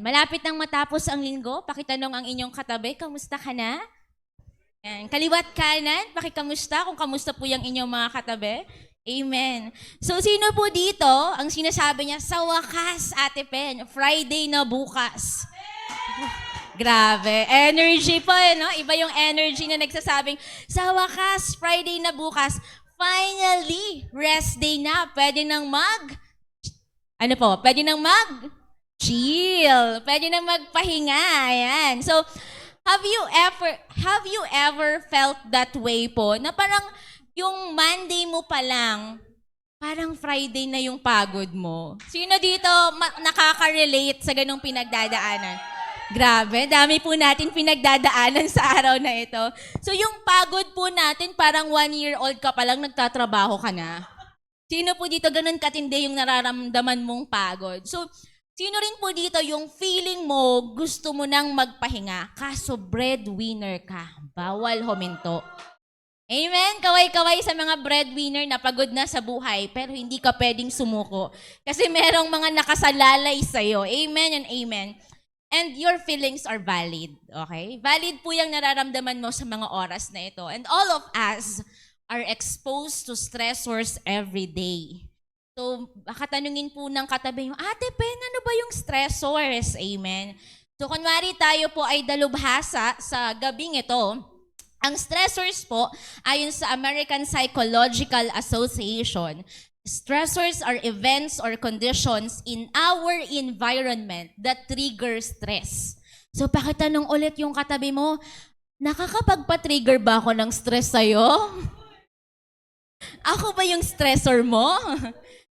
Malapit nang matapos ang linggo, pakitanong ang inyong katabi, kamusta ka na? Yan. Kaliwat kanan, pakikamusta kung kamusta po yung inyong mga katabi. Amen. So, sino po dito ang sinasabi niya, sa wakas, Ate Pen, Friday na bukas. Grabe. Energy po, no? Iba yung energy na nagsasabing, sa wakas, Friday na bukas. Finally, rest day na. Pwede nang Pwede nang chill. Pwede nang magpahinga. Ayan. So, have you ever felt that way po? Na parang yung Monday mo pa lang, parang Friday na yung pagod mo. Sino dito nakaka-relate sa ganung pinagdadaanan? Grabe, dami po natin pinagdadaanan sa araw na ito. So yung pagod po natin, parang 1-year-old ka pa lang, nagtatrabaho ka na. Sino po dito ganun katindi yung nararamdaman mong pagod? So, sino rin po dito yung feeling mo, gusto mo nang magpahinga, kaso breadwinner ka, bawal huminto. Amen? Kaway-kaway sa mga breadwinner na pagod na sa buhay, pero hindi ka pwedeng sumuko. Kasi merong mga nakasalalay sa'yo. Amen and amen. And your feelings are valid, okay? Valid po yung nararamdaman mo sa mga oras na ito. And all of us are exposed to stressors every day. So, baka tanungin po ng katabi yung, Ate Pen, ano ba yung stressors? Amen. So, kunwari tayo po ay dalubhasa sa gabing ito. Ang stressors po, ayon sa American Psychological Association, stressors are events or conditions in our environment that trigger stress. So, pakitanong ulit yung katabi mo, nakakapagpa-trigger ba ako ng stress sa'yo? Ako ba yung stressor mo?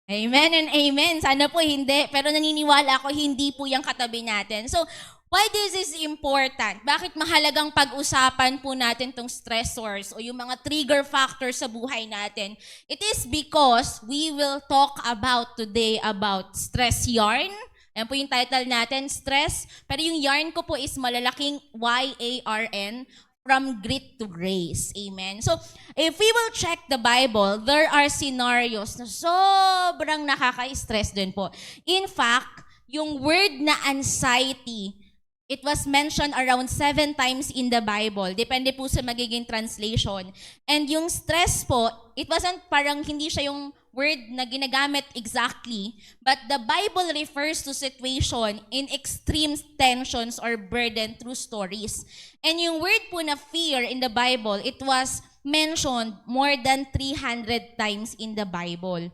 Amen and amen. Sana po hindi. Pero naniniwala ako, hindi po yung katabi natin. So, why this is important? Bakit mahalagang pag-usapan po natin tong stressors o yung mga trigger factors sa buhay natin? It is because we will talk about today about stress yarn. Ayan po yung title natin, stress. Pero yung yarn ko po is malalaking Y-A-R-N, from grit to grace. Amen. So, if we will check the Bible, there are scenarios na sobrang nakaka-stress din po. In fact, yung word na anxiety, it was mentioned around 7 times in the Bible. Depende po sa magiging translation. And yung stress po, it wasn't parang hindi siya yung word na ginagamit exactly, but the Bible refers to situation in extreme tensions or burden through stories. And yung word po na fear in the Bible, it was mentioned more than 300 times in the Bible.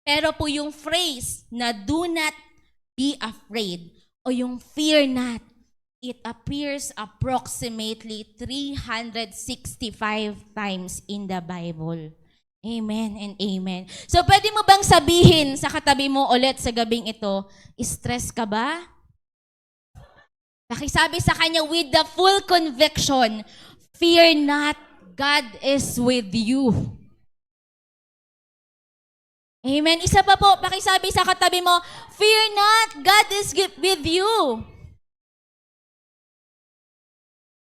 Pero po yung phrase na do not be afraid o yung fear not, it appears approximately 365 times in the Bible. Amen and amen. So, pwede mo bang sabihin sa katabi mo ulit sa gabing ito, stress ka ba? Pakisabi sa kanya with the full conviction, fear not, God is with you. Amen. Isa pa po, pakisabi sa katabi mo, fear not, God is with you.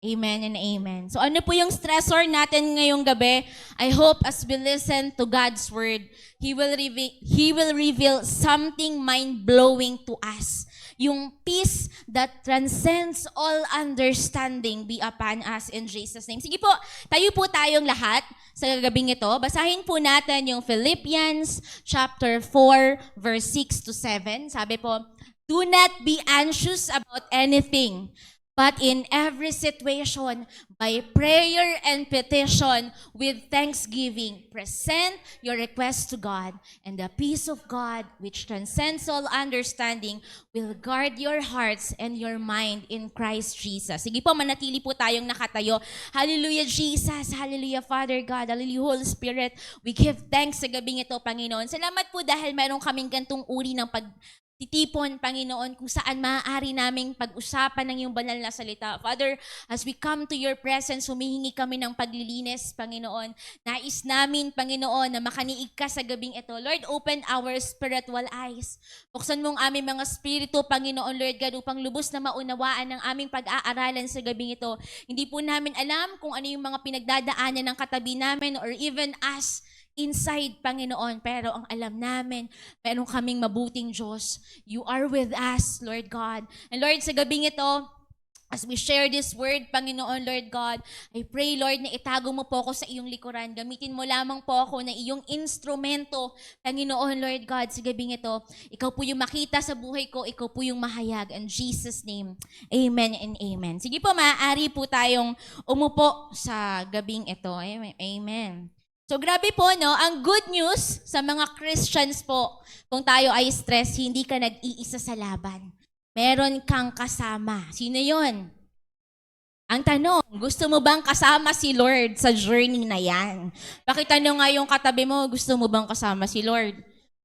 Amen and amen. So ano po yung stressor natin ngayong gabi? I hope as we listen to God's word, He will reveal something mind-blowing to us. Yung peace that transcends all understanding be upon us in Jesus' name. Sige po, tayo po tayong lahat sa gagabing ito. Basahin po natin yung Philippians chapter 4 verse 6 to 7. Sabi po, do not be anxious about anything, but in every situation, by prayer and petition, with thanksgiving, present your requests to God, and the peace of God, which transcends all understanding, will guard your hearts and your mind in Christ Jesus. Sige po, manatili po tayong nakatayo. Hallelujah, Jesus. Hallelujah, Father God. Hallelujah, Holy Spirit. We give thanks sa gabing ito, Panginoon. Salamat po dahil meron kaming gantong uri ng titipon, Panginoon, kung saan maaari naming pag-usapan ng iyong banal na salita. Father, as we come to your presence, humihingi kami ng paglilinis, Panginoon. Nais namin, Panginoon, na makaniig ka sa gabing ito. Lord, open our spiritual eyes. Buksan mo ang aming mga spirito, Panginoon, Lord God, upang lubos na maunawaan ng aming pag-aaralan sa gabing ito. Hindi po namin alam kung ano yung mga pinagdadaanan ng katabi namin or even us. inside, Panginoon. Pero ang alam namin, meron kaming mabuting Diyos. You are with us, Lord God. And Lord, sa gabing ito, as we share this word, Panginoon, Lord God, I pray, Lord, na itago mo po ako sa iyong likuran. Gamitin mo lamang po ako na iyong instrumento, Panginoon, Lord God, sa gabing ito. Ikaw po yung makita sa buhay ko, ikaw po yung mahayag. In Jesus' name, amen and amen. Sige po, maaari po tayong umupo sa gabing ito. Amen. So grabe po, no? Ang good news sa mga Christians po, kung tayo ay stress, hindi ka nag-iisa sa laban. Meron kang kasama. Sino yon? Ang tanong, gusto mo bang kasama si Lord sa journey na yan? Pakitanong nga yung katabi mo, gusto mo bang kasama si Lord?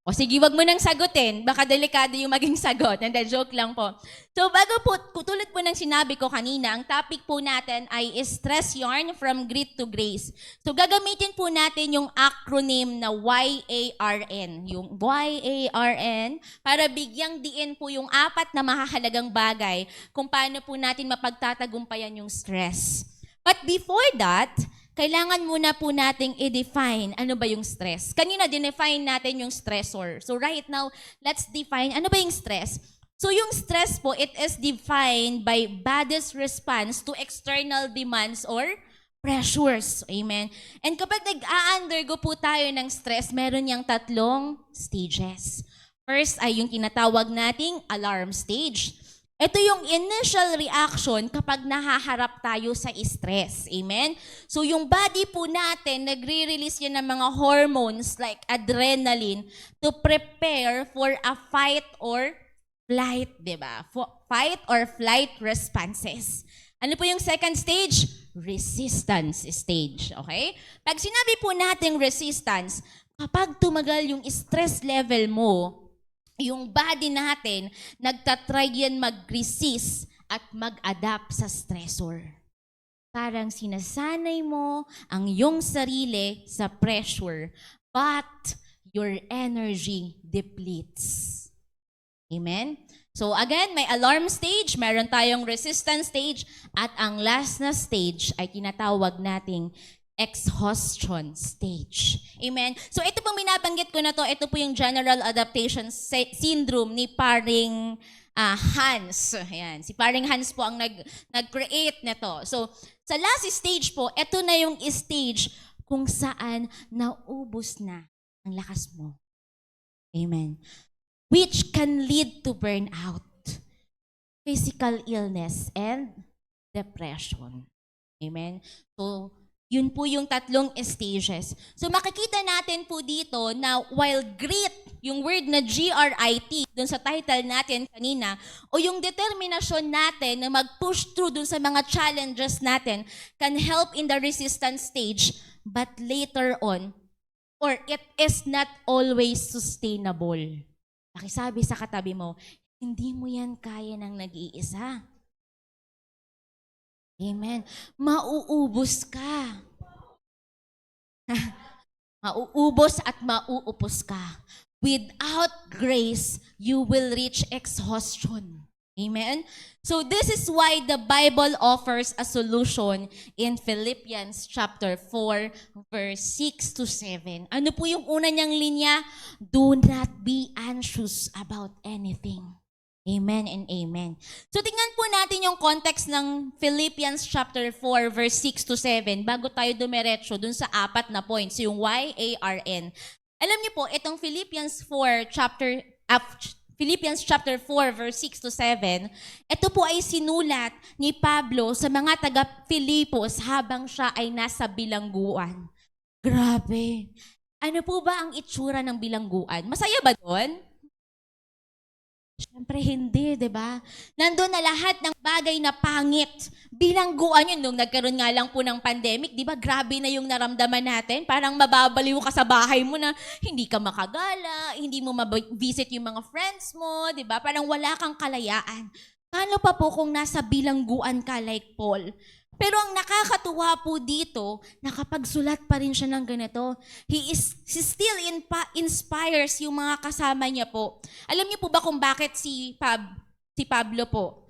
O sige, wag mo nang sagutin. Baka delikado yung maging sagot. Hindi, joke lang po. So bago po, tulad po ng sinabi ko kanina, ang topic po natin ay Stress Yarn from Grit to Grace. So gagamitin po natin yung acronym na YARN. Yung YARN para bigyang diin po yung 4 na mahahalagang bagay kung paano po natin mapagtatagumpayan yung stress. But before that, kailangan muna po nating i-define ano ba yung stress. Kanina, dinefine natin yung stressor. So right now, let's define ano ba yung stress. So yung stress po, it is defined by body's response to external demands or pressures. Amen. And kapag nag-a-undergo po tayo ng stress, meron niyang 3 stages. First ay yung tinatawag nating alarm stage. Ito yung initial reaction kapag nahaharap tayo sa stress. Amen? So yung body po natin, nagre-release yan ng mga hormones like adrenaline to prepare for a fight or flight, di ba? Fight or flight responses. Ano po yung second stage? Resistance stage. Okay? Pag sinabi po natin resistance, kapag tumagal yung stress level mo, yung body natin, nagtatry yan mag-resist at mag-adapt sa stressor. Parang sinasanay mo ang iyong sarili sa pressure, but your energy depletes. Amen? So again, may alarm stage, meron tayong resistance stage, at ang last na stage ay tinatawag nating exhaustion stage. Amen? So ito pong binabanggit ko na to, ito po yung General Adaptation Syndrome ni Paring Hans. Ayan. Si Paring Hans po ang nag-create nito. So sa last stage po, ito na yung stage kung saan naubos na ang lakas mo. Amen. Which can lead to burnout, physical illness, and depression. Amen? So, yun po yung 3 stages. So makikita natin po dito na while grit, yung word na GRIT, dun sa title natin kanina, o yung determinasyon natin na mag-push through dun sa mga challenges natin can help in the resistance stage, but later on, or it is not always sustainable. Pakisabi sa katabi mo, hindi mo yan kaya ng nag-iisa. Amen. Mauubos ka. Mauubos at mauupos ka. Without grace, you will reach exhaustion. Amen? So this is why the Bible offers a solution in Philippians chapter 4, verse 6 to 7. Ano po yung una niyang linya? Do not be anxious about anything. Amen and amen. So tingnan po natin yung context ng Philippians chapter 4 verse 6 to 7 bago tayo dumiretso dun sa 4 na points, yung YARN. Alam niyo po, itong Philippians chapter 4 verse 6 to 7, ito po ay sinulat ni Pablo sa mga taga-Filipos habang siya ay nasa bilangguan. Grabe. Ano po ba ang itsura ng bilangguan? Masaya ba doon? Siyempre hindi, di ba? Nandun na lahat ng bagay na pangit. Bilangguan yun, nung nagkaroon nga lang po ng pandemic, di ba? Grabe na yung naramdaman natin. Parang mababaliw ka sa bahay mo na hindi ka makagala, hindi mo ma-visit yung mga friends mo, di ba? Parang wala kang kalayaan. Paano pa po kung nasa bilangguan ka like Paul? Pero ang nakakatuwa po dito, nakapagsulat pa rin siya ng ganito. He still inspires yung mga kasama niya po. Alam niyo po ba kung bakit si Pablo po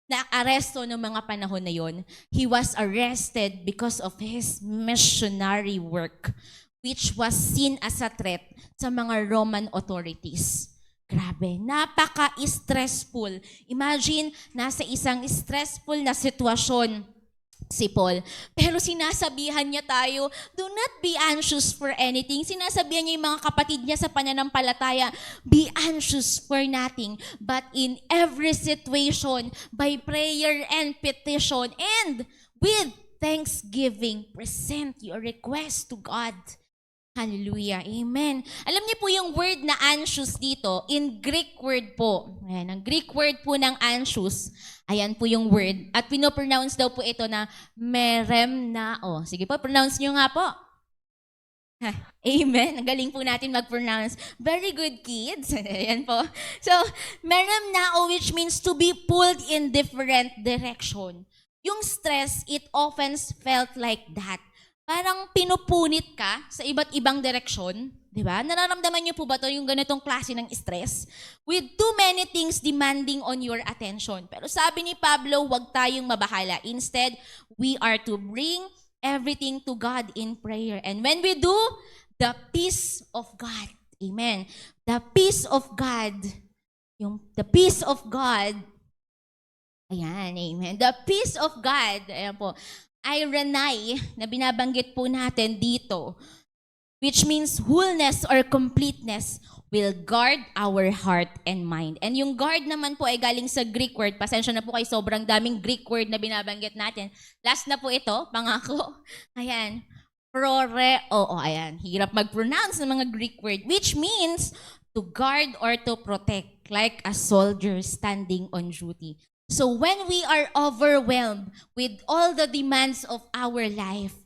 na-aresto noong mga panahon na yon? He was arrested because of his missionary work. which was seen as a threat sa mga Roman authorities. Grabe, napaka-stressful. Imagine, nasa isang stressful na sitwasyon si Paul. Pero sinasabihan niya tayo, do not be anxious for anything. Sinasabihan niya yung mga kapatid niya sa pananampalataya, be anxious for nothing, but in every situation, by prayer and petition, and with thanksgiving, present your request to God. Hallelujah. Amen. Alam niyo po yung word na anxious dito, in Greek word po. Ayan, ang Greek word po ng anxious, ayan po yung word. At pinopronounce daw po ito na meremnao. Sige po, pronounce niyo nga po. Amen. Ang galing po natin mag-pronounce. Very good, kids. Ayan po. So, meremnao, which means to be pulled in different direction. Yung stress, it often felt like that. Parang pinupunit ka sa iba't ibang direksyon, di ba? Nararamdaman niyo po ba to yung ganitong klase ng stress? With too many things demanding on your attention. Pero sabi ni Pablo, huwag tayong mabahala. Instead, we are to bring everything to God in prayer. And when we do, the peace of God, amen. The peace of God, the peace of God, ayan, amen. The peace of God, ayan po, ironai na binabanggit po natin dito, which means wholeness or completeness, will guard our heart and mind. And yung guard naman po ay galing sa Greek word. Pasensya na po kayo, sobrang daming Greek word na binabanggit natin. Last na po ito, pangako. Ayan. Proreo. Ayan. Hirap mag-pronounce ng mga Greek word. Which means to guard or to protect. Like a soldier standing on duty. So when we are overwhelmed with all the demands of our life,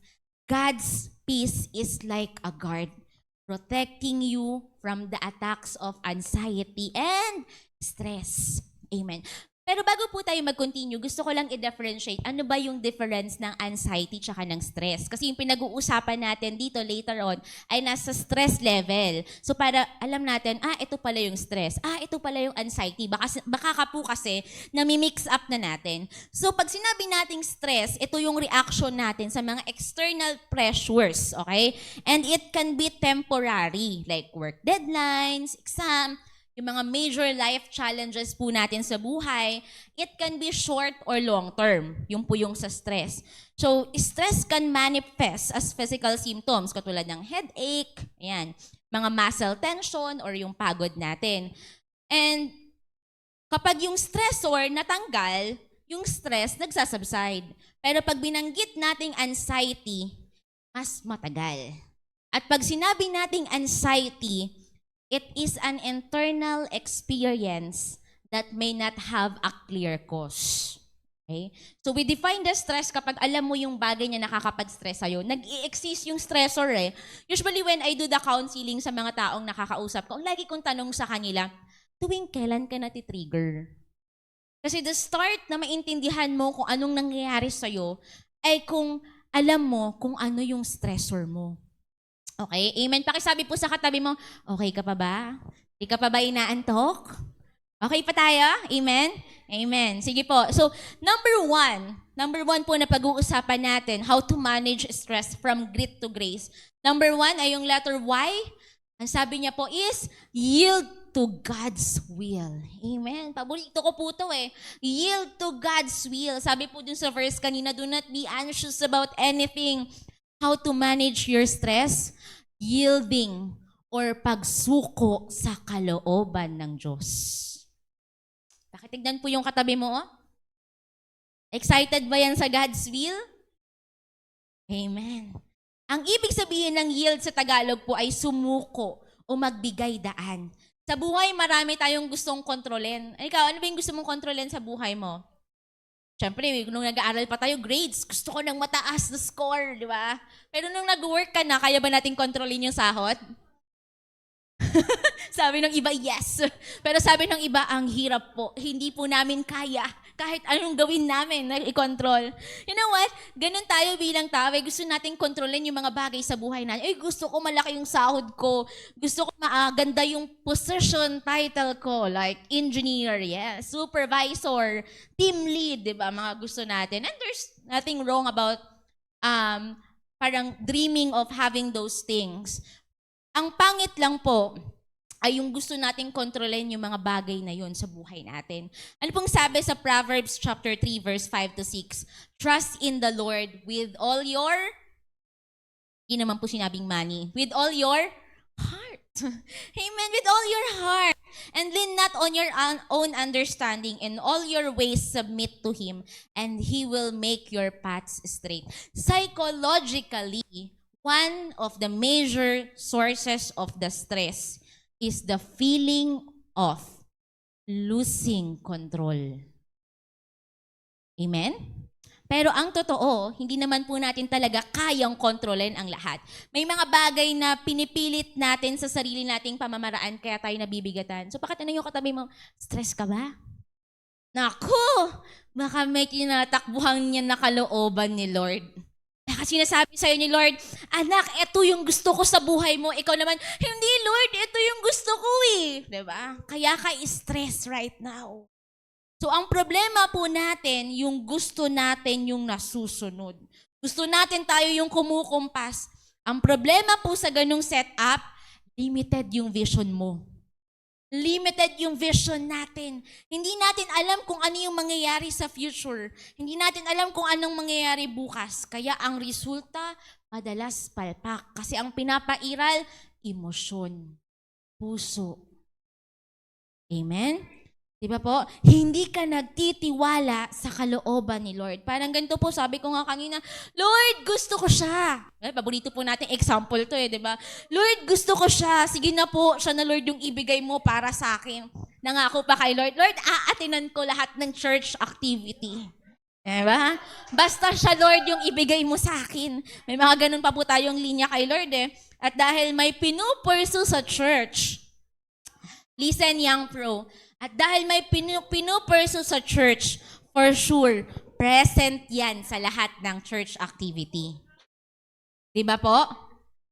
God's peace is like a guard, protecting you from the attacks of anxiety and stress. Amen. Pero bago po tayo mag-continue, gusto ko lang i-differentiate ano ba yung difference ng anxiety tsaka ng stress. Kasi yung pinag-uusapan natin dito later on ay nasa stress level. So para alam natin, ito pala yung stress. Ito pala yung anxiety. Baka ka po kasi nami-mix up na natin. So pag sinabi nating stress, ito yung reaction natin sa mga external pressures. Okay? And it can be temporary, like work deadlines, exam, yung mga major life challenges po natin sa buhay, it can be short or long term. Yung po yung sa stress. So, stress can manifest as physical symptoms katulad ng headache, ayan, mga muscle tension or yung pagod natin. And kapag yung stressor natanggal, yung stress nagsasubside. Pero pag binanggit nating anxiety, mas matagal. At pag sinabi nating anxiety, it is an internal experience that may not have a clear cause. Okay? So we define the stress kapag alam mo yung bagay na nakakapag-stress sa'yo. Nag-i-exist yung stressor eh. Usually when I do the counseling sa mga taong nakakausap ko, lagi kong tanong sa kanila, tuwing kailan ka nati-trigger? Kasi the start na maintindihan mo kung anong nangyayari sa'yo ay kung alam mo kung ano yung stressor mo. Okay, amen. Pakisabi po sa katabi mo, okay ka pa ba? Di ka pa ba inaantok? Okay pa tayo? Amen? Amen. Sige po. So, number one po na pag-uusapan natin, how to manage stress from grit to grace. Number one ay yung letter Y. Ang sabi niya po is, yield to God's will. Amen. Paborito ko po ito eh. Yield to God's will. Sabi po dun sa verse kanina, do not be anxious about anything. How to manage your stress? Yielding or pagsuko sa kalooban ng Diyos. Pakitignan po yung katabi mo. Oh. Excited ba yan sa God's will? Amen. Ang ibig sabihin ng yield sa Tagalog po ay sumuko o magbigay daan. Sa buhay, marami tayong gustong kontrolin. Ikaw, ano ba yung gusto mong kontrolin sa buhay mo? Siyempre, nung nag-aaral pa tayo, grades, gusto ko ng mataas na score, di ba? Pero nung nag-work ka na, kaya ba natin kontrolin yung sahod? Sabi ng iba, yes. Pero sabi ng iba, ang hirap po. Hindi po namin kaya. Kahit anong gawin namin na i-control. You know what? Ganun tayo bilang tao. Gusto natin kontrolin yung mga bagay sa buhay natin. Gusto ko malaki yung sahod ko. Gusto ko maganda yung position title ko. Like engineer, yes. Supervisor, team lead, di ba? Mga gusto natin. And there's nothing wrong about parang dreaming of having those things. Ang pangit lang po ay yung gusto nating kontrolin yung mga bagay na yun sa buhay natin. Ano pong sabi sa Proverbs chapter 3 verse 5 to 6? Trust in the Lord with all your, hindi naman po sinabing money, with all your heart. Amen. With all your heart. And lean not on your own understanding. In all your ways submit to Him, and He will make your paths straight. Psychologically, one of the major sources of the stress is the feeling of losing control. Amen? Pero ang totoo, hindi naman po natin talaga kayang kontrolin ang lahat. May mga bagay na pinipilit natin sa sarili nating pamamaraan kaya tayo nabibigatan. So pakitanong yung katabi mo, stress ka ba? Naku! Baka may tinatakbuhan niya na kalooban ni Lord. Baka sinasabi sa'yo ni Lord, anak, ito yung gusto ko sa buhay mo. Ikaw naman, hindi Lord, ito yung gusto ko eh. Diba? Kaya ka stress right now. So ang problema po natin, yung gusto natin yung nasusunod. Gusto natin tayo yung kumukumpas. Ang problema po sa ganung setup, limited yung vision mo. Limited yung vision natin. Hindi natin alam kung ano yung mangyayari sa future. Hindi natin alam kung anong mangyayari bukas. Kaya ang resulta, madalas palpak. Kasi ang pinapairal, emosyon, puso. Amen? Diba po? Hindi ka nagtitiwala sa kalooban ni Lord. Parang ganito po, sabi ko nga kanina, Lord, gusto ko siya. Paborito po natin example to diba? Lord, gusto ko siya. Sige na po, siya na Lord yung ibigay mo para sa akin. Nangako pa kay Lord, Lord, aatinan ko lahat ng church activity. Diba? Basta siya, Lord, yung ibigay mo sa akin. May mga ganun pa po tayong linya kay Lord At dahil may pinupursu sa church, listen, young pro, at dahil may pinupursu sa church, for sure, present yan sa lahat ng church activity. Diba po?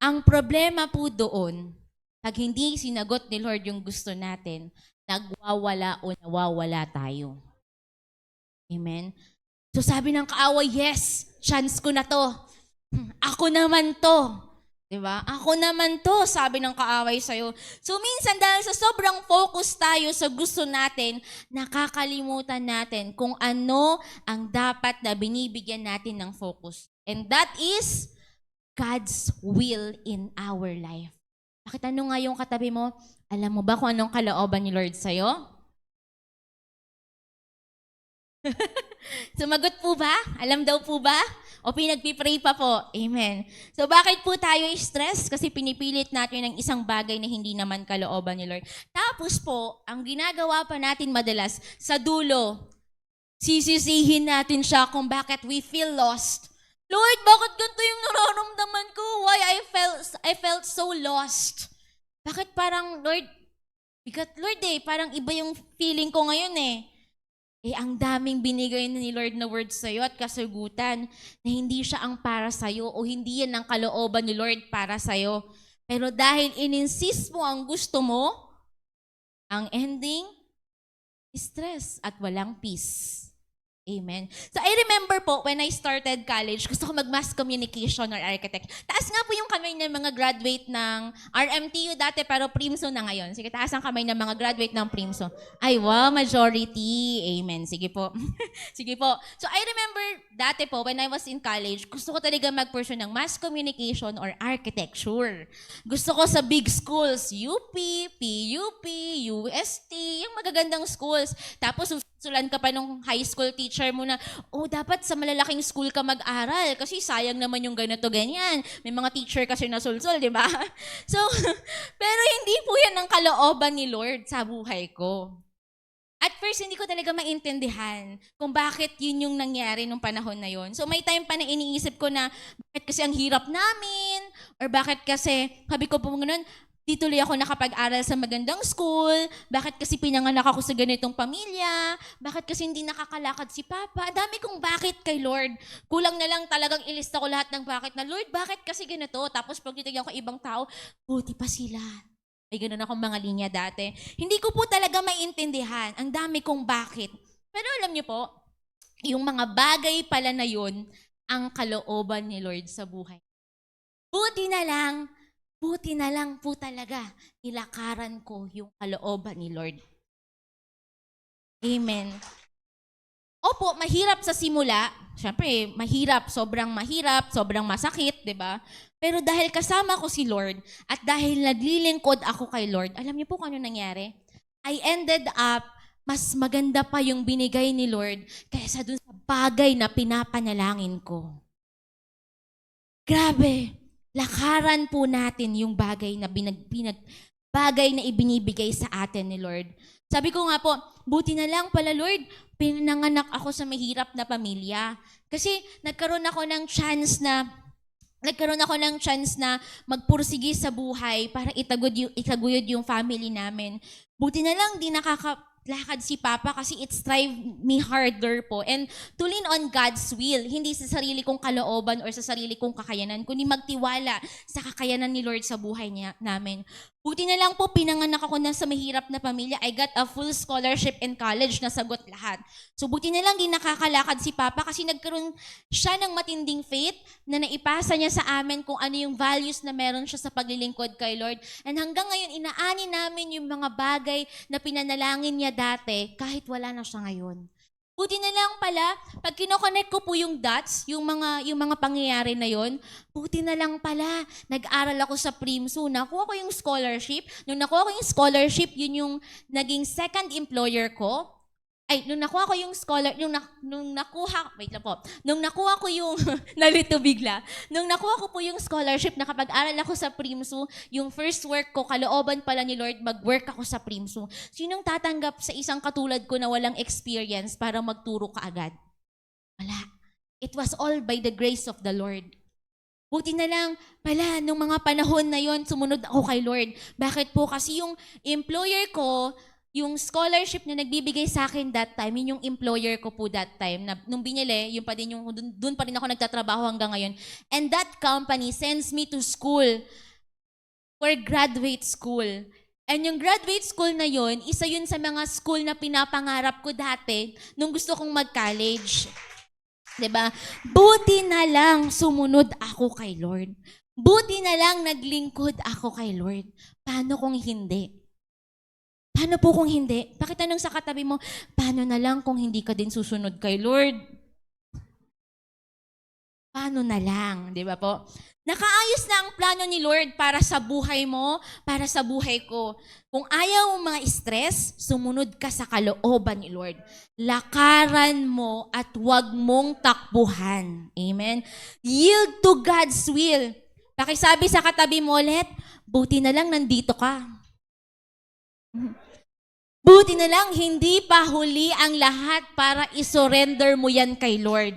Ang problema po doon, pag hindi sinagot ni Lord yung gusto natin, nagwawala o nawawala tayo. Amen? So sabi ng kaaway, yes, chance ko na to. Ako naman to. Diba? Ako naman to, sabi ng kaaway sa'yo. So minsan dahil sa sobrang focus tayo sa gusto natin, nakakalimutan natin kung ano ang dapat na binibigyan natin ng focus. And that is God's will in our life. Pakitanong nga yung katabi mo, alam mo ba kung anong kalooban ni Lord sa'yo? Sumagot po ba? Alam daw po ba? O pinagpipray pa po? Amen. So bakit po tayo stress? Kasi pinipilit natin ng isang bagay na hindi naman kalooban ni Lord. Tapos po, ang ginagawa pa natin madalas, sa dulo, sisisihin natin siya kung bakit we feel lost. Lord, bakit ganito yung nararamdaman ko? Why I felt so lost? Bakit parang, Lord, parang iba yung feeling ko ngayon ang daming binigay ni Lord na words sa'yo at kasagutan na hindi siya ang para sa'yo o hindi yan ang kalooban ni Lord para sa'yo. Pero dahil ininsist mo ang gusto mo, ang ending, stress at walang peace. Amen. So I remember po, when I started college, gusto ko mag-mass communication or architect. Taas nga po yung kamay ng mga graduate ng RMTU dati, pero Primso na ngayon. Sige, taas ang kamay ng mga graduate ng Primso. Ay, wow, majority. Amen. Sige po. Sige po. So I remember dati po, when I was in college, gusto ko talaga mag-pursue ng mass communication or architecture. Gusto ko sa big schools, UP, PUP, UST, yung magagandang schools. Tapos susulan ka pa nung high school teacher mo na, dapat sa malalaking school ka mag-aral kasi sayang naman yung ganito, ganyan. May mga teacher kasi na sulsul, di ba? So, pero hindi po yan ang kalooban ni Lord sa buhay ko. At first, hindi ko talaga maintindihan kung bakit yun yung nangyari nung panahon na yun. So, may time pa na iniisip ko na, bakit kasi ang hirap namin? Or bakit kasi, sabi ko po ganun, di tuloy ako nakapag-aral sa magandang school, bakit kasi pinanganak ako sa ganitong pamilya, bakit kasi hindi nakakalakad si Papa, dami kong bakit kay Lord. Kulang na lang talagang ilista ko lahat ng bakit na, Lord, bakit kasi ganito? Tapos pag titigyan ko ibang tao, buti pa sila. May ganun akong mga linya dati. Hindi ko po talaga maintindihan. Ang dami kong bakit. Pero alam niyo po, yung mga bagay pala na yun, ang kalooban ni Lord sa buhay. buti na lang po talaga, nilakaran ko yung kalooban ni Lord. Amen. Opo, mahirap sa simula. Siyempre, sobrang masakit, di ba? Pero dahil kasama ko si Lord at dahil naglilingkod ako kay Lord, alam niyo po kung ano nangyari? I ended up, mas maganda pa yung binigay ni Lord kaysa dun sa bagay na pinapanalangin ko. Grabe, lakaran po natin yung bagay na bagay na ibinibigay sa atin ni Lord. Sabi ko nga po, buti na lang pala Lord, pinanganak ako sa mahirap na pamilya. Kasi nagkaroon ako ng chance na magpursige sa buhay para itaguyod yung family namin. Buti na lang di nakakalakad si Papa kasi it strive me harder po. And to lean on God's will, hindi sa sarili kong kalooban or sa sarili kong kakayanan, kundi magtiwala sa kakayanan ni Lord sa buhay namin. Buti na lang po, pinanganak ako na sa mahirap na pamilya. I got a full scholarship in college, nasagot lahat. So buti na lang di nakakalakad si Papa kasi nagkaroon siya ng matinding faith na naipasa niya sa amin kung ano yung values na meron siya sa paglilingkod kay Lord. And hanggang ngayon, inaani namin yung mga bagay na pinanalangin niya dati kahit wala na siya ngayon. Buti na lang pala, pag kinoconnect ko po yung dots, yung mga pangyayari na yon, buti na lang pala, nag-aral ako sa PRIMSU, nakuha ko yung scholarship. Nung nakuha ko yung scholarship, yun yung naging second employer ko. Nung nakuha ko yung nalito bigla. Nung nakuha ko po yung scholarship, nakapag-aral ako sa PRIMSU, yung first work ko, kalooban pala ni Lord, mag-work ako sa PRIMSU. Sinong tatanggap sa isang katulad ko na walang experience para magturo ka agad? Wala. It was all by the grace of the Lord. Buti na lang pala, nung mga panahon na yon, sumunod ako kay Lord. Bakit po? Kasi yung employer ko, yung scholarship na nagbibigay sa akin that time, yun yung employer ko po that time. Na, nung binili, yun pa din dun pa rin ako nagtatrabaho hanggang ngayon. And that company sends me to school for graduate school. And yung graduate school na yun, isa yun sa mga school na pinapangarap ko dati nung gusto kong mag-college. 'Di ba? Buti na lang sumunod ako kay Lord. Buti na lang naglingkod ako kay Lord. Paano kung hindi? Paano po kung hindi? Pakitanong sa katabi mo, paano na lang kung hindi ka din susunod kay Lord? Paano na lang, di ba po? Nakaayos na ang plano ni Lord para sa buhay mo, para sa buhay ko. Kung ayaw mo mga stress, sumunod ka sa kalooban ni Lord. Lakaran mo at huwag mong takbuhan. Amen? Yield to God's will. Pakisabi sa katabi mo ulit, buti na lang nandito ka. Buti na lang, hindi pa huli ang lahat para isurrender mo yan kay Lord.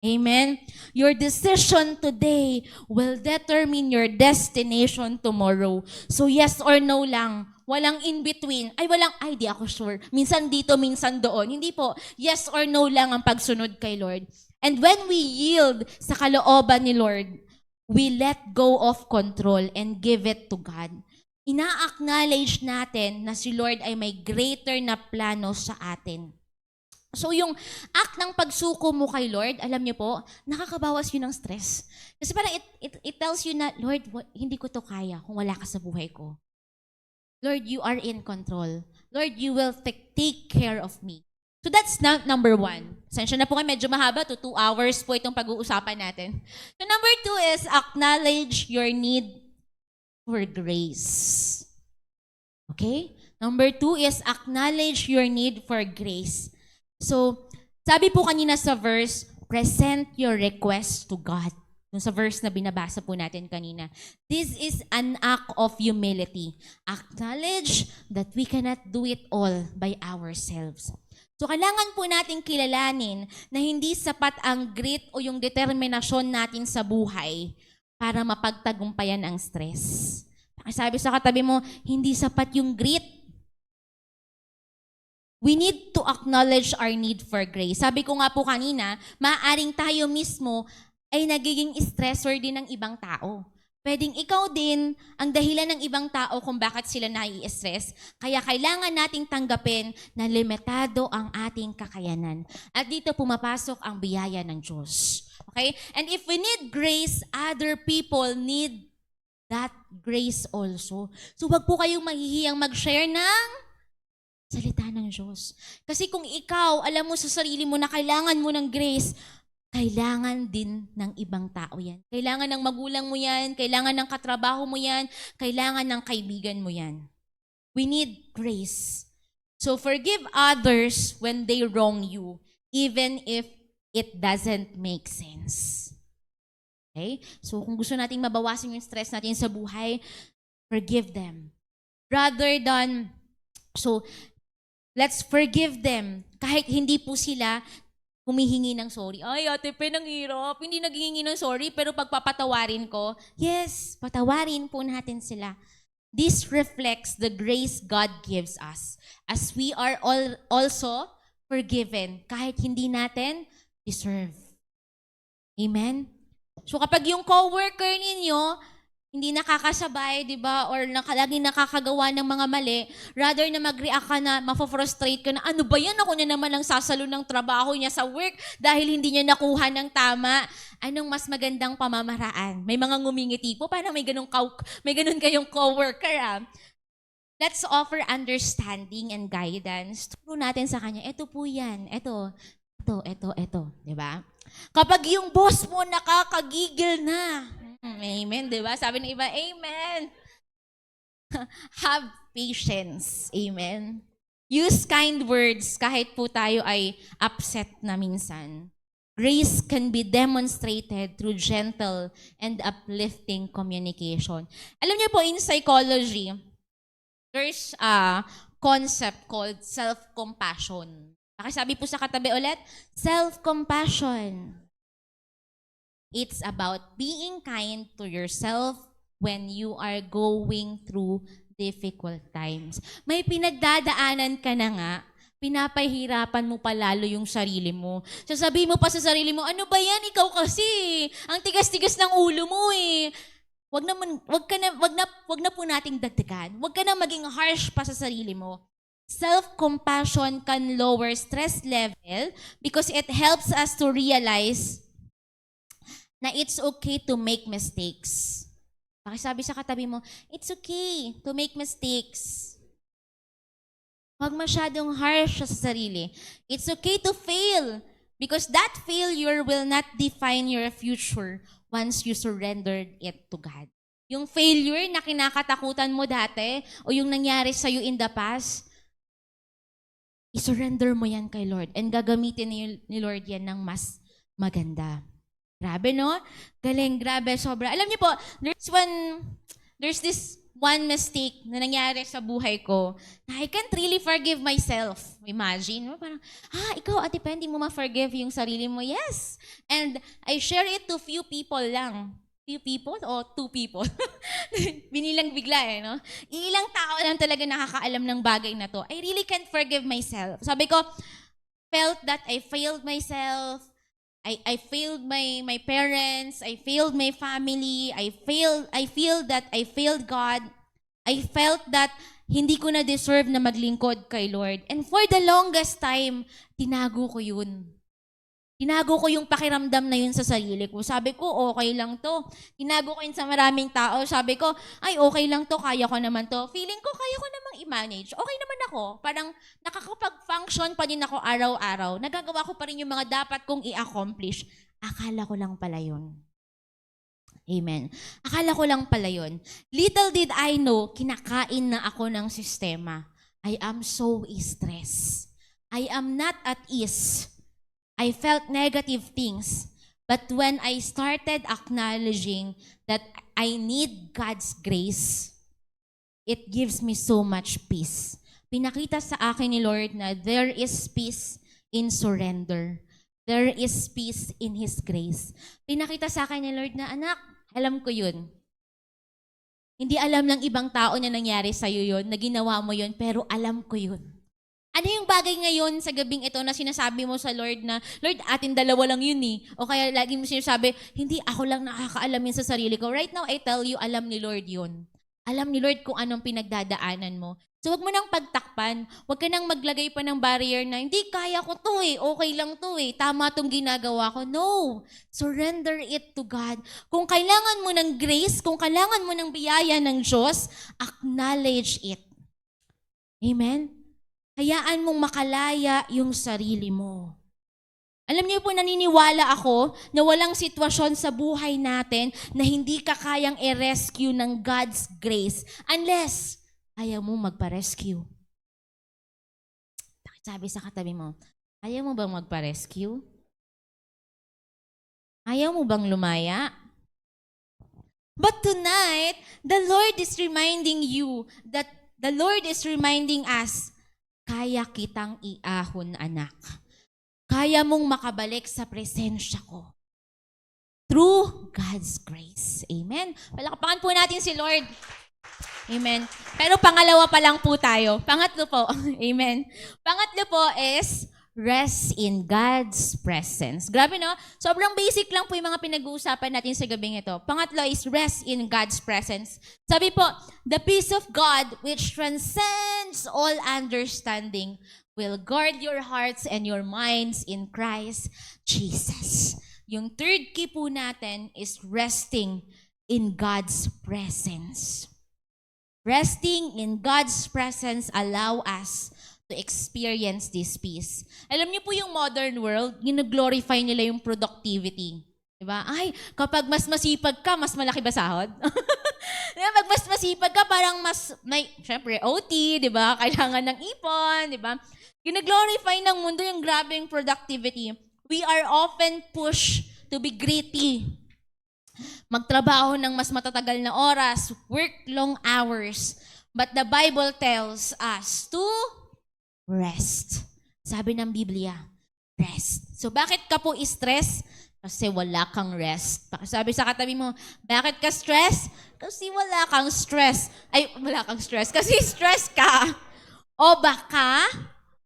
Amen? Your decision today will determine your destination tomorrow. So yes or no lang. Walang in between. Di ako sure. Minsan dito, minsan doon. Hindi po. Yes or no lang ang pagsunod kay Lord. And when we yield sa kalooban ni Lord, we let go of control and give it to God. Ina-acknowledge natin na si Lord ay may greater na plano sa atin. So yung act ng pagsuko mo kay Lord, alam niyo po, nakakabawas yun ng stress. Kasi parang it tells you na, Lord, hindi ko to kaya kung wala ka sa buhay ko. Lord, you are in control. Lord, you will take care of me. So that's number one. Sensya na po kayo, medyo mahaba, 2 hours po itong pag-uusapan natin. So number 2 is acknowledge your need for grace. Okay? Number 2 is acknowledge your need for grace. So, sabi po kanina sa verse, present your request to God. Yung sa verse na binabasa po natin kanina. This is an act of humility. Acknowledge that we cannot do it all by ourselves. So, kailangan po natin kilalanin na hindi sapat ang grit o yung determinasyon natin sa buhay para mapagtagumpayan ang stress. Sabi sa katabi mo, hindi sapat yung grit. We need to acknowledge our need for grace. Sabi ko nga po kanina, maaaring tayo mismo ay nagiging stressor din ng ibang tao. Pwedeng ikaw din ang dahilan ng ibang tao kung bakit sila nai-stress. Kaya kailangan nating tanggapin na limitado ang ating kakayanan. At dito pumapasok ang biyaya ng Diyos. Okay? And if we need grace, other people need that grace also. So wag po kayong mahihiyang mag-share ng salita ng Diyos. Kasi kung ikaw, alam mo sa sarili mo na kailangan mo ng grace, kailangan din ng ibang tao yan. Kailangan ng magulang mo yan, kailangan ng katrabaho mo yan, kailangan ng kaibigan mo yan. We need grace. So forgive others when they wrong you, even if it doesn't make sense. Okay? So kung gusto nating mabawasan yung stress natin sa buhay, forgive them. Rather than, so let's forgive them. Kahit hindi po sila humihingi ng sorry. Ay, Ate Pen, ang hirap. Hindi naghihingi ng sorry, pero pagpapatawarin ko, yes, patawarin po natin sila. This reflects the grace God gives us as we are all also forgiven kahit hindi natin deserve. Amen? So kapag yung coworker ninyo, hindi nakakasabay, di ba? Or laging nakakagawa ng mga mali, rather na mag-react ka na, mafo-frustrate ka na, ano ba yan? Ako na naman ang sasalo ng trabaho niya sa work dahil hindi niya nakuha ng tama. Anong mas magandang pamamaraan? May mga ngumingiti po, parang may ganun kayong coworker, ah. Let's offer understanding and guidance. Turo natin sa kanya, eto po yan, eto. Di ba? Kapag yung boss mo nakakagigil na, amen, di ba? Sabi ng iba, amen. Have patience. Amen. Use kind words kahit po tayo ay upset na minsan. Grace can be demonstrated through gentle and uplifting communication. Alam niyo po, in psychology, there's a concept called self-compassion. Sabi po sa katabi ulit, self-compassion. It's about being kind to yourself when you are going through difficult times. May pinagdadaanan ka na nga, pinapahirapan mo pa lalo yung sarili mo. Sasabihin mo pa sa sarili mo, ano ba yan? Ikaw kasi, ang tigas-tigas ng ulo mo eh. Wag na po nating dagdagan. Wag ka na maging harsh pa sa sarili mo. Self-compassion can lower stress level because it helps us to realize na it's okay to make mistakes. Pakisabi sa katabi mo, it's okay to make mistakes. Huwag masyadong harsh sa sarili. It's okay to fail because that failure will not define your future once you surrendered it to God. Yung failure na kinakatakutan mo dati o yung nangyari sa'yo in the past, isurrender mo yan kay Lord and gagamitin ni Lord yan ng mas maganda. Grabe, no? Galing, grabe, sobra. Alam niyo po, there's this one mistake na nangyari sa buhay ko na I can't really forgive myself. Imagine, no? Parang, ikaw, Ate Pen, di mo ma-forgive yung sarili mo. Yes. And I share it to few people lang. Few people o two people? Binilang bigla eh, no? Ilang tao lang talaga nakakaalam ng bagay na to. I really can't forgive myself. Sabi ko, felt that I failed myself. I failed my parents, I failed my family, I feel that I failed God. I felt that hindi ko na deserve na maglingkod kay Lord. And for the longest time, tinago ko yun. Tinago ko yung pakiramdam na yun sa sarili ko. Sabi ko, okay lang to. Tinago ko yun sa maraming tao. Sabi ko, ay, okay lang to, kaya ko naman to. Feeling ko, kaya ko namang i-manage. Okay naman ako. Parang nakakapag-function pa din ako araw-araw. Nagagawa ko pa rin yung mga dapat kong i-accomplish. Akala ko lang pala yun. Amen. Akala ko lang pala yun. Little did I know, kinakain na ako ng sistema. I am so stressed. I am not at ease. I felt negative things. But when I started acknowledging that I need God's grace, it gives me so much peace. Pinakita sa akin ni Lord na there is peace in surrender. There is peace in His grace. Pinakita sa akin ni Lord na, anak, alam ko yun. Hindi alam ng ibang tao na nangyari sa'yo yun, na ginawa mo yun, pero alam ko yun. Ano yung bagay ngayon sa gabing ito na sinasabi mo sa Lord na, Lord, atin dalawa lang yun eh. O kaya lagi mo sinasabi, hindi, ako lang nakakaalam yun sa sarili ko. Right now, I tell you, alam ni Lord yun. Alam ni Lord kung anong pinagdadaanan mo. So, wag mo nang pagtakpan. Wag ka nang maglagay pa ng barrier na, hindi, kaya ko to eh. Okay lang to eh. Tama tong ginagawa ko. No. Surrender it to God. Kung kailangan mo ng grace, kung kailangan mo ng biyaya ng Diyos, acknowledge it. Amen? Hayaan mong makalaya yung sarili mo. Alam niyo po, naniniwala ako na walang sitwasyon sa buhay natin na hindi ka kayang i-rescue ng God's grace unless ayaw mo magpa-rescue. Sabi sa katabi mo, ayaw mo bang magpa-rescue? Ayaw mo bang lumaya? But tonight, the Lord is reminding you that the Lord is reminding us, kaya kitang iahon, anak. Kaya mong makabalik sa presensya ko. Through God's grace. Amen? Palakpakan po natin si Lord. Amen. Pero pangalawa pa lang po tayo. Pangatlo po. Amen. Pangatlo po is rest in God's presence. Grabe no? Sobrang basic lang po yung mga pinag-uusapan natin sa gabing ito. Pangatlo is rest in God's presence. Sabi po, the peace of God which transcends all understanding will guard your hearts and your minds in Christ Jesus. Yung third key po natin is resting in God's presence. Resting in God's presence allow us to experience this peace. Alam niyo po yung modern world, gino-glorify nila yung productivity. Diba? Ay, kapag mas masipag ka, mas malaki ba sahod? Diba? Pag mas masipag ka, parang mas, may, syempre, OT, diba? Kailangan ng ipon, diba? Gino-glorify ng mundo yung grabing productivity. We are often pushed to be gritty. Magtrabaho ng mas matatagal na oras, work long hours. But the Bible tells us to rest. Sabi ng Biblia, rest. So bakit ka po stress? Kasi wala kang rest. Sabi sa katabi mo, bakit ka stress? Kasi wala kang stress. Ay, wala kang stress. Kasi stress ka. O baka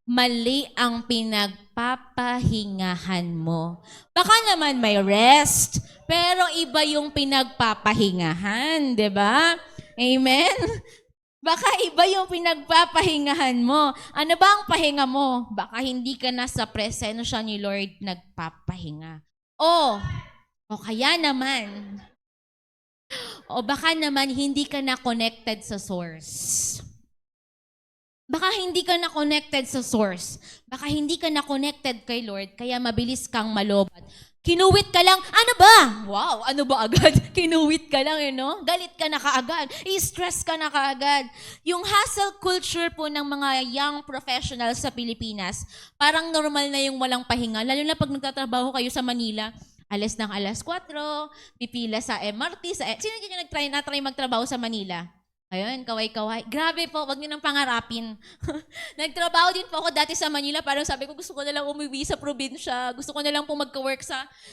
mali ang pinagpapahingahan mo. Baka naman may rest, pero iba yung pinagpapahingahan, di ba? Amen? Baka iba yung pinagpapahingahan mo. Ano ba ang pahinga mo? Baka hindi ka na sa presensya ni Lord nagpapahinga. O kaya naman, o baka naman hindi ka na connected sa source. Baka hindi ka na connected sa source. Baka hindi ka na connected kay Lord, kaya mabilis kang malobat. Kinuwit ka lang, ano ba? Wow, ano ba agad? Kinuwit ka lang, you know? Galit ka na kaagad. I-stress ka na kaagad. Yung hustle culture po ng mga young professionals sa Pilipinas, parang normal na yung walang pahinga. Lalo na pag nagtatrabaho kayo sa Manila, alas ng alas 4, pipila sa MRT. Sino dyan yung na-try magtrabaho sa Manila? Ayun, kaway-kaway. Grabe po, wag niyo nang pangarapin. Nagtrabaho din po ako dati sa Manila. Parang sabi ko, gusto ko na lang umuwi sa probinsya. Gusto ko na lang po magka-work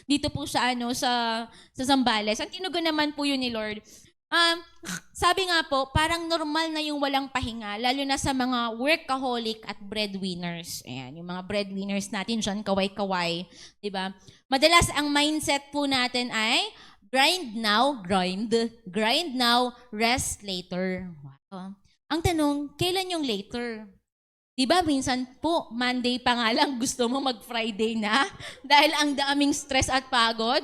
dito po sa Zambales. Ang tinugon naman po yun ni Lord. Sabi nga po, parang normal na yung walang pahinga, lalo na sa mga workaholic at breadwinners. Ayan, yung mga breadwinners natin dyan, kaway-kaway. Diba? Madalas ang mindset po natin ay, grind now, rest later. Wow. Ang tanong, kailan yung later? Diba minsan po, Monday pa nga lang gusto mo mag-Friday na dahil ang daming stress at pagod.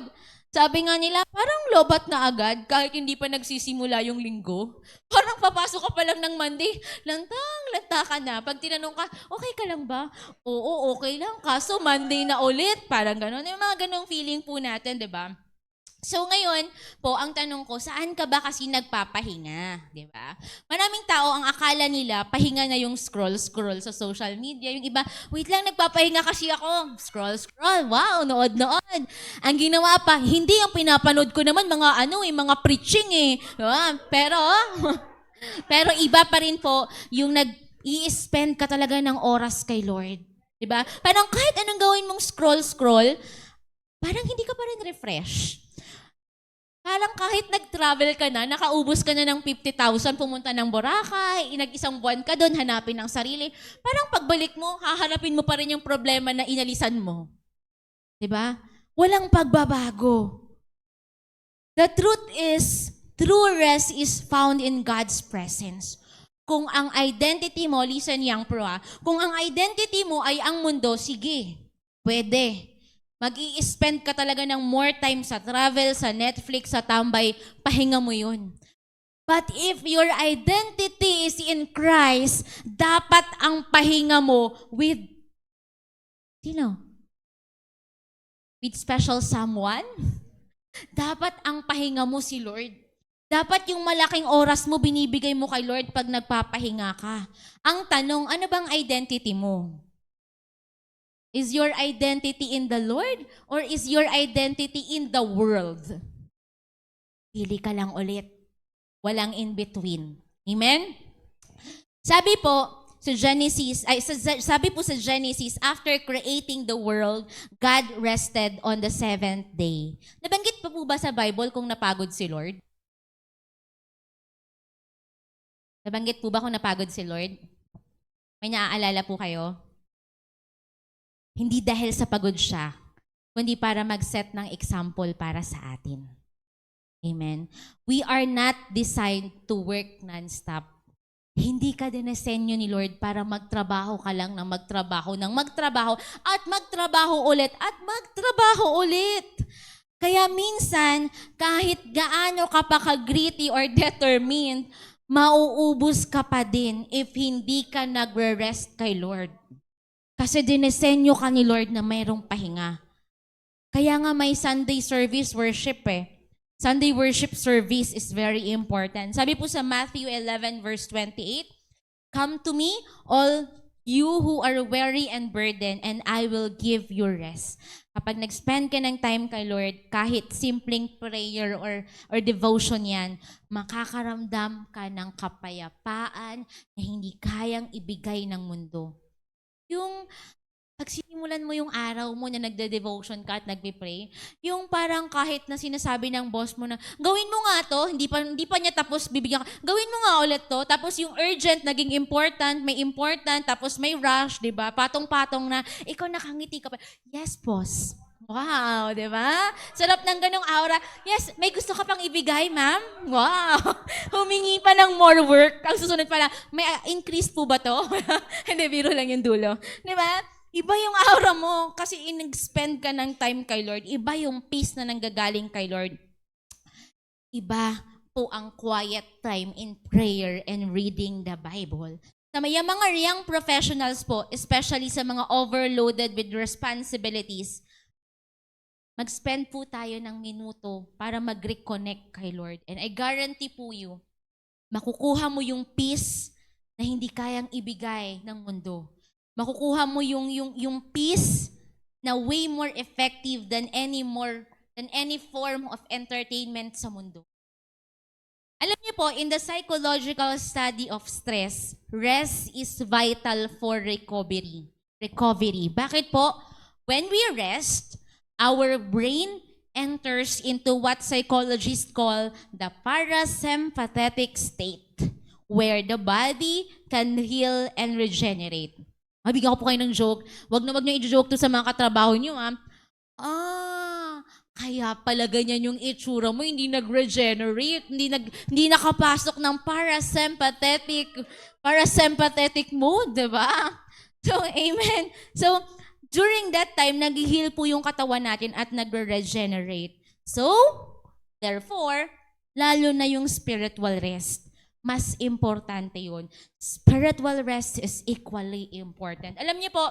Sabi nga nila, parang lobat na agad kahit hindi pa nagsisimula yung linggo. Parang papasok ka pa lang ng Monday, lanta ka na. Pag tinanong ka, okay ka lang ba? Oo, okay lang. Kaso Monday na ulit. Parang gano'n. Yung mga ganong feeling po natin, diba? So ngayon po, ang tanong ko, saan ka ba kasi nagpapahinga? Diba? Maraming tao, ang akala nila, pahinga na yung scroll sa social media. Yung iba, wait lang, nagpapahinga kasi ako. Scroll. Wow, nood. Ang ginawa pa, hindi yung pinapanood ko naman, mga preaching eh. Diba? Pero iba pa rin po, yung nag-i-spend ka talaga ng oras kay Lord. Diba? Parang kahit anong gawin mong scroll, parang hindi ka pa rin refresh. Parang kahit nag-travel ka na, nakaubos ka na ng 50,000, pumunta ng Boracay, nag-isang buwan ka doon, hanapin ang sarili. Parang pagbalik mo, haharapin mo pa rin yung problema na inalisan mo. 'Di ba? Walang pagbabago. The truth is, true rest is found in God's presence. Kung ang identity mo, listen young pro kung ang identity mo ay ang mundo, sige, pwede. Mag-i-spend ka talaga ng more time sa travel, sa Netflix, sa tambay, pahinga mo yun. But if your identity is in Christ, dapat ang pahinga mo with, sino? With special someone? Dapat ang pahinga mo si Lord. Dapat yung malaking oras mo binibigay mo kay Lord pag nagpapahinga ka. Ang tanong, ano bang identity mo? Is your identity in the Lord or is your identity in the world? Pili ka lang ulit. Walang in between. Amen? Sabi po sa Genesis, after creating the world, God rested on the seventh day. Nabanggit pa po ba sa Bible kung napagod si Lord? Nabanggit po ba kung napagod si Lord? May naaalala po kayo? Hindi dahil sa pagod siya, kundi para mag-set ng example para sa atin. Amen. We are not designed to work non-stop. Hindi ka dinesenyo ni Lord para magtrabaho ka lang ng magtrabaho at magtrabaho ulit at magtrabaho ulit. Kaya minsan, kahit gaano ka pa ka-gritty or determined, mauubos ka pa din if hindi ka nagre-rest kay Lord. Kasi dinesenyo ka ni Lord na mayroong pahinga. Kaya nga may Sunday service worship Sunday worship service is very important. Sabi po sa Matthew 11 verse 28, "Come to me, all you who are weary and burdened, and I will give you rest." Kapag nag-spend ka ng time kay Lord, kahit simpleng prayer or devotion yan, makakaramdam ka ng kapayapaan na hindi kayang ibigay ng mundo. Yung pagsisimulan mo yung araw mo na nagde-devotion ka at nagpe-pray, yung parang kahit na sinasabi ng boss mo na, gawin mo nga to, hindi pa niya tapos bibigyan ka, gawin mo nga ulit to, tapos yung urgent naging important, tapos may rush, di ba? Patong-patong na, ikaw nakangiti ka pa. Yes, boss. Wow, di ba? Sarap ng ganong aura. Yes, may gusto ka pang ibigay, ma'am? Wow. Humingi pa ng more work. Ang susunod pala, may increase po ba to? Hindi, biro lang yung dulo. Di ba? Iba yung aura mo kasi in-spend ka ng time kay Lord. Iba yung peace na nanggagaling kay Lord. Iba po ang quiet time in prayer and reading the Bible. Sa mga young professionals po, especially sa mga overloaded with responsibilities, mag-spend po tayo ng minuto para mag-reconnect kay Lord. And I guarantee po you, makukuha mo yung peace na hindi kayang ibigay ng mundo. Makukuha mo yung peace na way more effective than any form of entertainment sa mundo. Alam niyo po, in the psychological study of stress, rest is vital for recovery. Bakit po? When we rest, our brain enters into what psychologists call the parasympathetic state, where the body can heal and regenerate. Mabigyan ko po kayo ng joke. Wag na i-joke to sa mga katrabaho niyo, kaya pala ganyan yung itsura mo, hindi nag-regenerate, hindi nakapasok ng parasympathetic mode, di ba? So, amen. So, during that time, nag-heal po yung katawan natin at nag-regenerate. So, therefore, lalo na yung spiritual rest. Mas importante yun. Spiritual rest is equally important. Alam niyo po,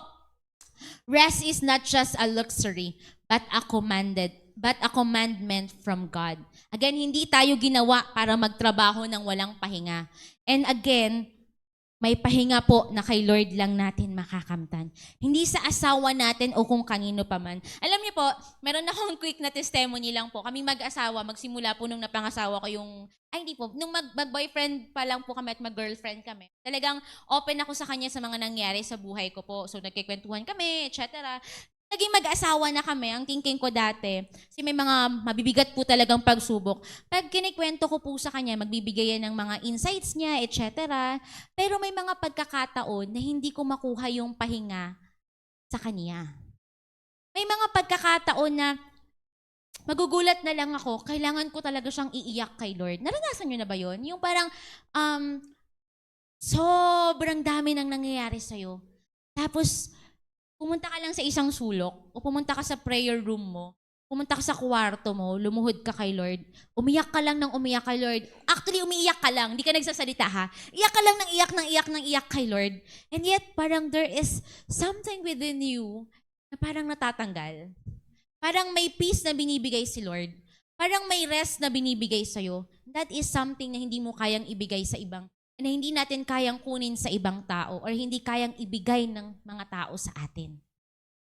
rest is not just a luxury, but a commandment from God. Again, hindi tayo ginawa para magtrabaho ng walang pahinga. And again, may pahinga po na kay Lord lang natin makakamtan. Hindi sa asawa natin o kung kanino pa man. Alam niyo po, meron akong quick na testimony lang po. Kaming mag-asawa, magsimula po nung napangasawa ko nung mag-boyfriend pa lang po kami at mag-girlfriend kami. Talagang open ako sa kanya sa mga nangyari sa buhay ko po. So nagkikwentuhan kami, etc. naging mag-asawa na kami, ang thinking ko dati, kasi may mga mabibigat po talagang pagsubok. Pag kinikwento ko po sa kanya, magbibigay yan ng mga insights niya, etc. Pero may mga pagkakataon na hindi ko makuha yung pahinga sa kanya. May mga pagkakataon na magugulat na lang ako, kailangan ko talaga siyang iiyak kay Lord. Naranasan niyo na ba yun? Yung parang sobrang dami nang nangyayari sa'yo. Tapos, pumunta ka lang sa isang sulok o pumunta ka sa prayer room mo, pumunta ka sa kwarto mo, lumuhod ka kay Lord, umiyak ka lang ng umiyak kay Lord. Actually, umiiyak ka lang, hindi ka nagsasalita ha. Iyak ka lang ng iyak kay Lord. And yet, parang there is something within you na parang natatanggal. Parang may peace na binibigay si Lord. Parang may rest na binibigay sa'yo. That is something na hindi mo kayang ibigay sa ibang, na hindi natin kayang kunin sa ibang tao or hindi kayang ibigay ng mga tao sa atin.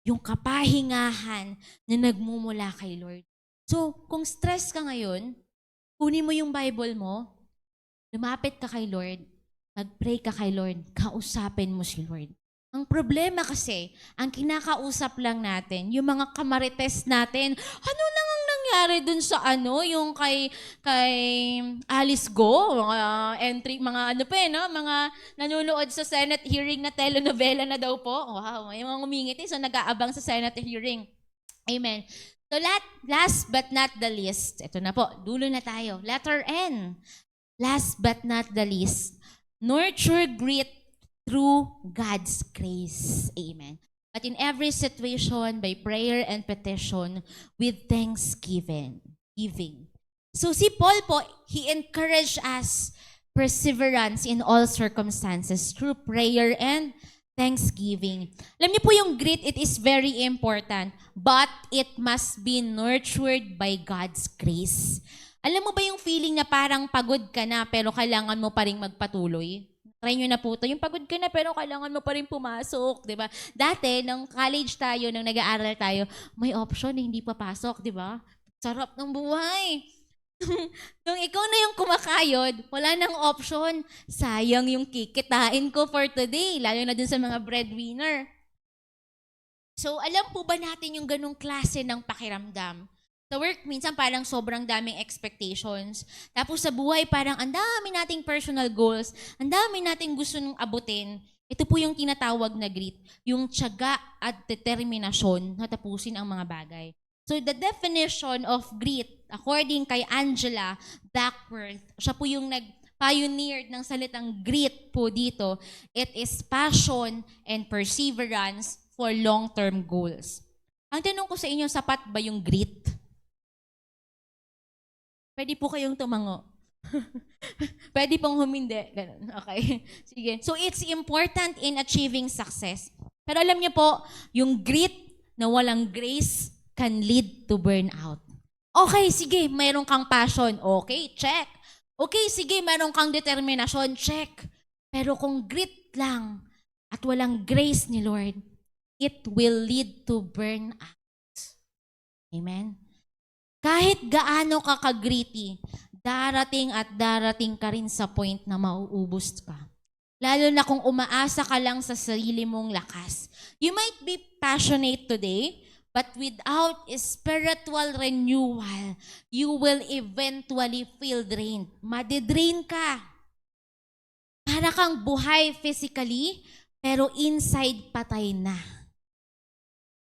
Yung kapahingahan na nagmumula kay Lord. So, kung stress ka ngayon, kunin mo yung Bible mo, lumapit ka kay Lord, mag-pray ka kay Lord, kausapin mo si Lord. Ang problema kasi, ang kinakausap lang natin, yung mga kamarites natin, ano lang ang nangyari dun sa yung kay Alice Go, mga entry, mga mga nanonood sa Senate hearing na telenovela na daw po. Wow, may mga umingiti, so nag-aabang sa Senate hearing. Amen. So last but not the least, ito na po, dulo na tayo. Letter N. Last but not the least, nurture grit through God's grace. Amen. But in every situation, by prayer and petition, with thanksgiving. So si Paul po, he encouraged us perseverance in all circumstances through prayer and thanksgiving. Alam niyo po yung grit, it is very important, but it must be nurtured by God's grace. Alam mo ba yung feeling na parang pagod ka na pero kailangan mo pa rin magpatuloy? Try nyo na po ito. Yung pagod ka na pero kailangan mo pa rin pumasok, di ba? Dati, nung college tayo, nung nag-aaral tayo, may option na hindi papasok, di ba? Sarap ng buhay. Nung ikaw na yung kumakayod, wala nang option. Sayang yung kikitain ko for today, lalo na dun sa mga breadwinner. So, alam po ba natin yung ganung klase ng pakiramdam? Sa work, minsan parang sobrang daming expectations. Tapos sa buhay, parang ang dami nating personal goals, ang dami nating gusto nung abutin. Ito po yung tinatawag na grit, yung tiyaga at determinasyon na tapusin ang mga bagay. So the definition of grit, according kay Angela Duckworth, siya po yung nag-pioneer ng salitang grit po dito. It is passion and perseverance for long-term goals. Ang tanong ko sa inyo, sapat ba yung grit? Pwede po kayong tumango. Pwede pong humindi. Ganun. Okay. Sige. So it's important in achieving success. Pero alam niyo po, yung grit na walang grace can lead to burnout. Okay, sige, mayroon kang passion. Okay, check. Okay, sige, mayroon kang determinasyon. Check. Pero kung grit lang at walang grace ni Lord, it will lead to burnout. Amen? Kahit gaano ka ka-gritty, darating at darating ka rin sa point na mauubos ka. Lalo na kung umaasa ka lang sa sarili mong lakas. You might be passionate today, but without spiritual renewal, you will eventually feel drained. Madidrain ka. Para kang buhay physically, pero inside patay na.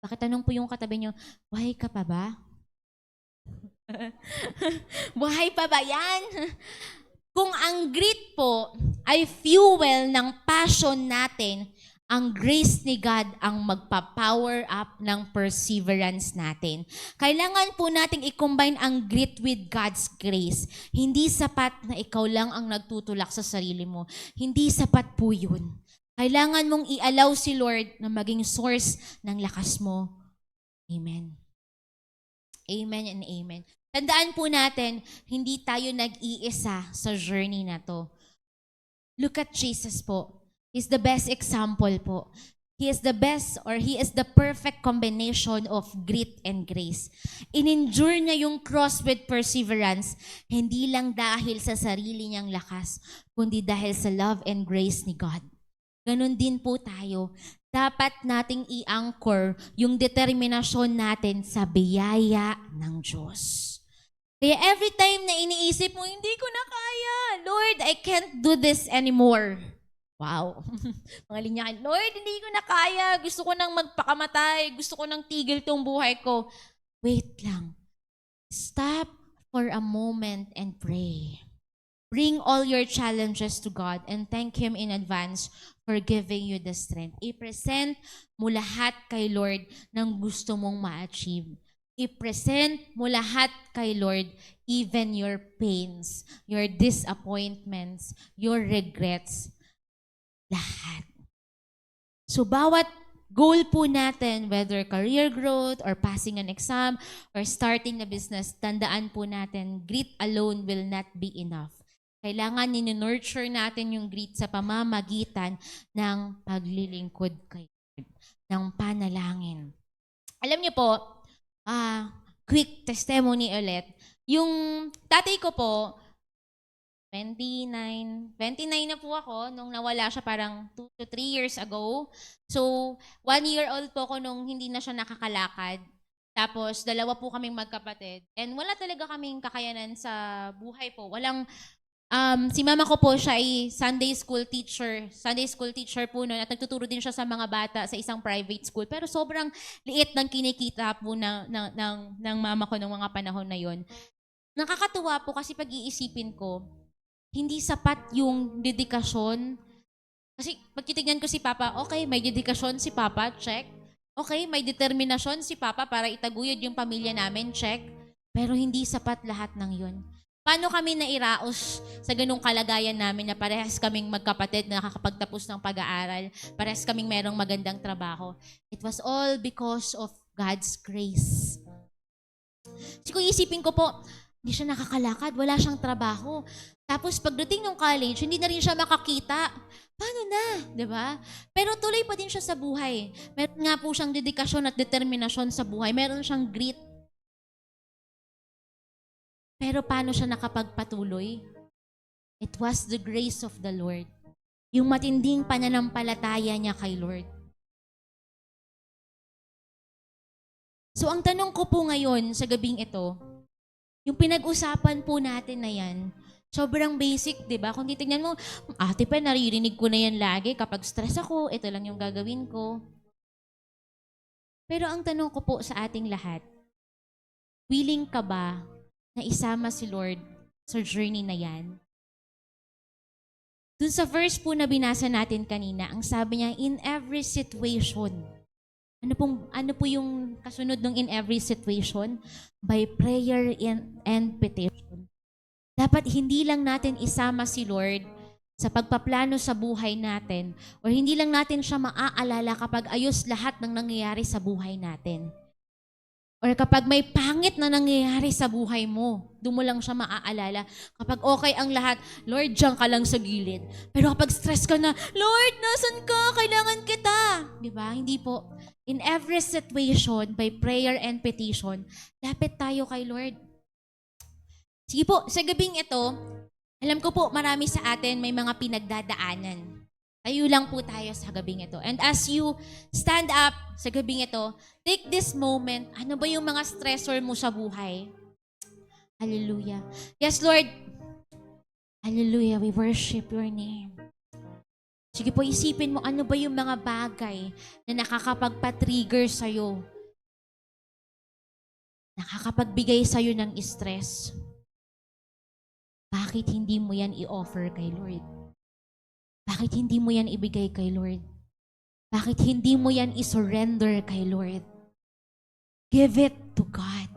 Pakitanong po yung katabi nyo, buhay ka pa ba? Buhay pa ba yan? Kung ang grit po ay fuel ng passion natin, ang grace ni God ang magpa-power up ng perseverance natin. Kailangan po nating i-combine ang grit with God's grace. Hindi sapat na ikaw lang ang nagtutulak sa sarili mo. Hindi sapat po yun. Kailangan mong i-allow si Lord na maging source ng lakas mo. Amen. Amen and amen. Tandaan po natin, hindi tayo nag-iisa sa journey na to. Look at Jesus po. He's the best example po. He is the best or He is the perfect combination of grit and grace. In-endure niya yung cross with perseverance, hindi lang dahil sa sarili niyang lakas, kundi dahil sa love and grace ni God. Ganon din po tayo. dapat nating i-anchor yung determinasyon natin sa biyaya ng Diyos. Kaya every time na iniisip mo, hindi ko na kaya, Lord, I can't do this anymore. Wow. Mga linyahan, Lord, hindi ko na kaya, gusto ko nang magpakamatay, gusto ko nang tigil tong buhay ko. Wait lang. Stop for a moment and pray. Bring all your challenges to God and thank Him in advance for giving you the strength. I-present mo lahat kay Lord ng gusto mong ma-achieve. I-present mo lahat kay Lord, even your pains, your disappointments, your regrets, lahat. So bawat goal po natin, whether career growth or passing an exam or starting a business, tandaan po natin, grit alone will not be enough. Kailangan nurture natin yung grit sa pamamagitan ng paglilingkod kay Lord, ng panalangin. Alam niyo po, quick testimony ulit. Yung tatay ko po, 29 na po ako nung nawala siya parang 2 to 3 years ago. So, 1 year old po ako nung hindi na siya nakakalakad. Tapos, 2 po kaming magkapatid. And wala talaga kaming kakayanan sa buhay po. Si mama ko po siya ay Sunday school teacher po noon at nagtuturo din siya sa mga bata sa isang private school. Pero sobrang liit ng kinikita po ng mama ko ng mga panahon na yon. Nakakatuwa po kasi pag-iisipin ko, hindi sapat yung dedikasyon. Kasi pagtitignan ko si Papa, okay, may dedikasyon si Papa, check. Okay, may determinasyon si Papa para itaguyod yung pamilya namin, check. Pero hindi sapat lahat ng yun. Paano kami nairaos sa ganung kalagayan namin na parehas kaming magkapatid na nakakapagtapos ng pag-aaral, parehas kaming merong magandang trabaho? It was all because of God's grace. So kung isipin ko po, hindi siya nakakalakad, wala siyang trabaho. Tapos pagdating ng college, hindi na rin siya makakita. Paano na? 'Di ba? Pero tuloy pa din siya sa buhay. Meron nga po siyang dedikasyon at determinasyon sa buhay. Meron siyang grit. Pero paano siya nakapagpatuloy? It was the grace of the Lord. Yung matinding pananampalataya niya kay Lord. So ang tanong ko po ngayon sa gabing ito, yung pinag-usapan po natin na yan, sobrang basic, di ba? Kung titignan mo, ate pa, naririnig ko na yan lagi. Kapag stress ako, ito lang yung gagawin ko. Pero ang tanong ko po sa ating lahat, willing ka ba na isama si Lord sa journey na yan? Dun sa verse po na binasa natin kanina, ang sabi niya, in every situation. Ano po yung kasunod ng in every situation? By prayer and petition. Dapat hindi lang natin isama si Lord sa pagpaplano sa buhay natin or hindi lang natin siya maaalala kapag ayos lahat ng nangyayari sa buhay natin. Or kapag may pangit na nangyayari sa buhay mo, doon mo lang siya maaalala. Kapag okay ang lahat, Lord, diyan ka lang sa gilid. Pero kapag stress ka na, Lord, nasan ka? Kailangan kita. Di ba? Hindi po. In every situation, by prayer and petition, lapit tayo kay Lord. Sige po, sa gabing ito, alam ko po marami sa atin may mga pinagdadaanan. Tayo lang po tayo sa gabing ito. And as you stand up sa gabing ito, take this moment. Ano ba yung mga stressor mo sa buhay? Hallelujah. Yes, Lord. Hallelujah. We worship your name. Sige po, isipin mo, ano ba yung mga bagay na nakakapagpa-trigger sa'yo? Nakakapagbigay sa'yo ng stress. Bakit hindi mo yan i-offer kay Lord? Bakit hindi mo yan ibigay kay Lord? Bakit hindi mo yan i-surrender kay Lord? Give it to God.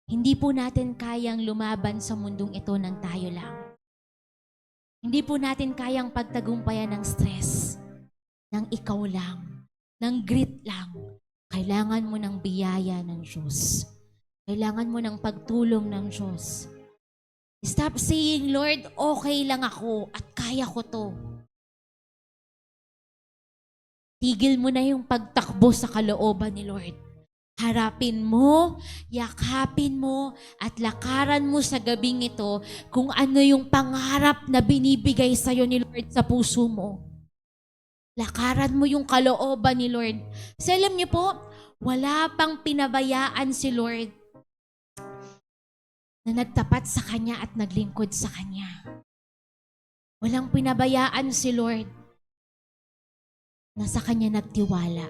Hindi po natin kayang lumaban sa mundong ito ng tayo lang. Hindi po natin kayang pagtagumpayan ng stress, ng ikaw lang, ng grit lang. Kailangan mo ng biyaya ng Diyos. Kailangan mo ng pagtulong ng Diyos. Stop saying, Lord, okay lang ako at kaya ko to. Tigil mo na yung pagtakbo sa kalooban ni Lord. Harapin mo, yakapin mo, at lakaran mo sa gabing ito kung ano yung pangarap na binibigay sa'yo ni Lord sa puso mo. Lakaran mo yung kalooban ni Lord. Kasi alam niyo po, wala pang pinabayaan si Lord na nagtapat sa Kanya at naglingkod sa Kanya. Walang pinabayaan si Lord na sa Kanya nagtiwala.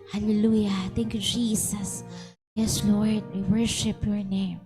Hallelujah. Thank you, Jesus. Yes, Lord, we worship your name.